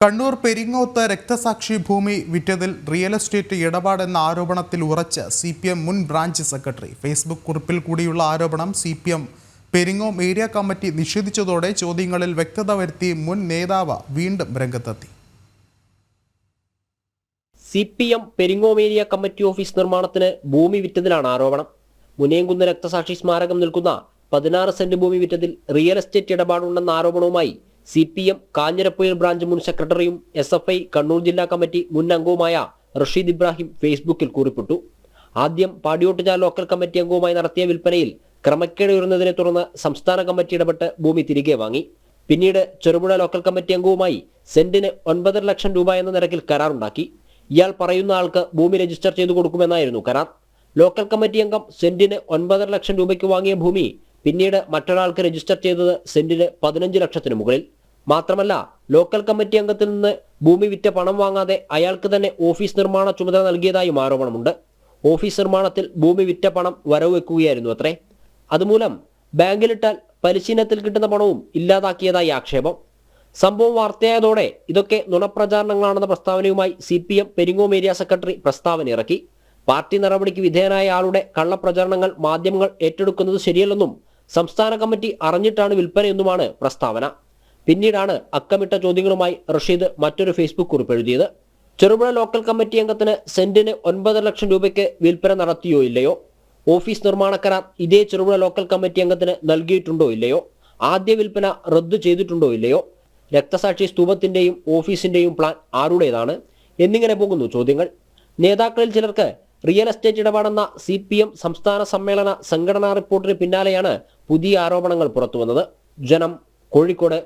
കണ്ണൂർ പെരിങ്ങോത്ത് രക്തസാക്ഷി ഭൂമി വിറ്റതിൽ real estate ഇടപാടെന്ന ആരോപണത്തിൽ ഉറച്ച് CPM മുൻ ബ്രാഞ്ച് സെക്രട്ടറി. ഫേസ്ബുക്ക് കുറിപ്പിൽ കൂടിയുള്ള ആരോപണം CPM പെരിങ്ങോം ഏരിയ കമ്മിറ്റി നിഷേധിച്ചതോടെ ചോദ്യങ്ങളിൽ വ്യക്തത വരുത്തി മുൻ നേതാവ് വീണ്ടും രംഗത്തെത്തി. CPM Peringome area committee office നിർമ്മാണത്തിന് ഭൂമി വിറ്റതിലാണ് ആരോപണം. മുനയംകുന്ന് രക്തസാക്ഷി സ്മാരകം നിൽക്കുന്ന 16 സെന്റ് ഭൂമി വിറ്റതിൽ റിയൽ എസ്റ്റേറ്റ് ഇടപാടുണ്ടെന്ന ആരോപണവുമായി CPM കാഞ്ഞിരപ്പുഴ ബ്രാഞ്ച് മുൻ സെക്രട്ടറിയും SFI കണ്ണൂർ ജില്ലാ കമ്മിറ്റി മുൻ അംഗവുമായ റഷീദ് ഇബ്രാഹിം ഫേസ്ബുക്കിൽ കുറിപ്പിട്ടു. ആദ്യം പാടിയോട്ടുചാൽ ലോക്കൽ കമ്മിറ്റി അംഗവുമായി നടത്തിയ വിൽപ്പനയിൽ ക്രമക്കേട് ഉയർന്നതിനെ തുടർന്ന് സംസ്ഥാന കമ്മിറ്റി ഇടപെട്ട് ഭൂമി തിരികെ വാങ്ങി. പിന്നീട് ചെറുപുഴ ലോക്കൽ കമ്മിറ്റി അംഗവുമായി സെന്റിന് 9.5 ലക്ഷം രൂപ എന്ന നിരക്കിൽ കരാറുണ്ടാക്കി. ഇയാൾ പറയുന്ന ആൾക്ക് ഭൂമി രജിസ്റ്റർ ചെയ്തു കൊടുക്കുമെന്നായിരുന്നു കരാർ. ലോക്കൽ കമ്മിറ്റി അംഗം സെന്റിന് 9.5 ലക്ഷം രൂപയ്ക്ക് വാങ്ങിയ ഭൂമി പിന്നീട് മറ്റൊരാൾക്ക് രജിസ്റ്റർ ചെയ്തത് സെന്റിന് 15 ലക്ഷത്തിന് മുകളിൽ. മാത്രമല്ല, ലോക്കൽ കമ്മിറ്റി അംഗത്തിൽ നിന്ന് ഭൂമി വിറ്റ പണം വാങ്ങാതെ അയാൾക്ക് തന്നെ ഓഫീസ് നിർമ്മാണ ചുമതല നൽകിയതായും ആരോപണമുണ്ട്. ഓഫീസ് നിർമ്മാണത്തിൽ ഭൂമി വിറ്റ പണം വരവ് വെക്കുകയായിരുന്നു അത്രേ. അതുമൂലം ബാങ്കിലിട്ടാൽ പലിശീനത്തിൽ കിട്ടുന്ന പണവും ഇല്ലാതാക്കിയതായി ആക്ഷേപം. സംഭവം വാർത്തയായതോടെ ഇതൊക്കെ നുണപ്രചാരണങ്ങളാണെന്ന പ്രസ്താവനയുമായി CPM പെരിങ്ങോം ഏരിയ സെക്രട്ടറി പ്രസ്താവന ഇറക്കി. പാർട്ടി നടപടിക്ക് വിധേയനായ ആളുടെ കള്ളപ്രചാരണങ്ങൾ മാധ്യമങ്ങൾ ഏറ്റെടുക്കുന്നത് ശരിയല്ലെന്നും സംസ്ഥാന കമ്മിറ്റി അറിഞ്ഞിട്ടാണ് വിൽപ്പനയെന്നുമാണ് പ്രസ്താവന. പിന്നീടാണ് അക്കമിട്ട ചോദ്യങ്ങളുമായി റഷീദ് മറ്റൊരു ഫേസ്ബുക്ക് കുറിപ്പ് എഴുതിയത്. ചെറുപുഴ ലോക്കൽ കമ്മിറ്റി അംഗത്തിന് സെന്റിന് 9 ലക്ഷം രൂപയ്ക്ക് വിൽപ്പന നടത്തിയോ ഇല്ലയോ? ഓഫീസ് നിർമ്മാണ കരാർ ഇതേ ചെറുപുഴ ലോക്കൽ കമ്മിറ്റി അംഗത്തിന് നൽകിയിട്ടുണ്ടോ ഇല്ലയോ? ആദ്യ വിൽപ്പന റദ്ദു ചെയ്തിട്ടുണ്ടോ ഇല്ലയോ? രക്തസാക്ഷി സ്തൂപത്തിന്റെയും ഓഫീസിന്റെയും പ്ലാൻ ആരുടേതാണ്? എന്നിങ്ങനെ പോകുന്നു ചോദ്യങ്ങൾ. നേതാക്കളിൽ ചിലർക്ക് റിയൽ എസ്റ്റേറ്റ് ഇടപാടെന്ന CPM സംസ്ഥാന സമ്മേളന സംഘടനാ റിപ്പോർട്ടിന് പിന്നാലെയാണ് പുതിയ ആരോപണങ്ങൾ പുറത്തുവന്നത്. ജനം, കോഴിക്കോട്.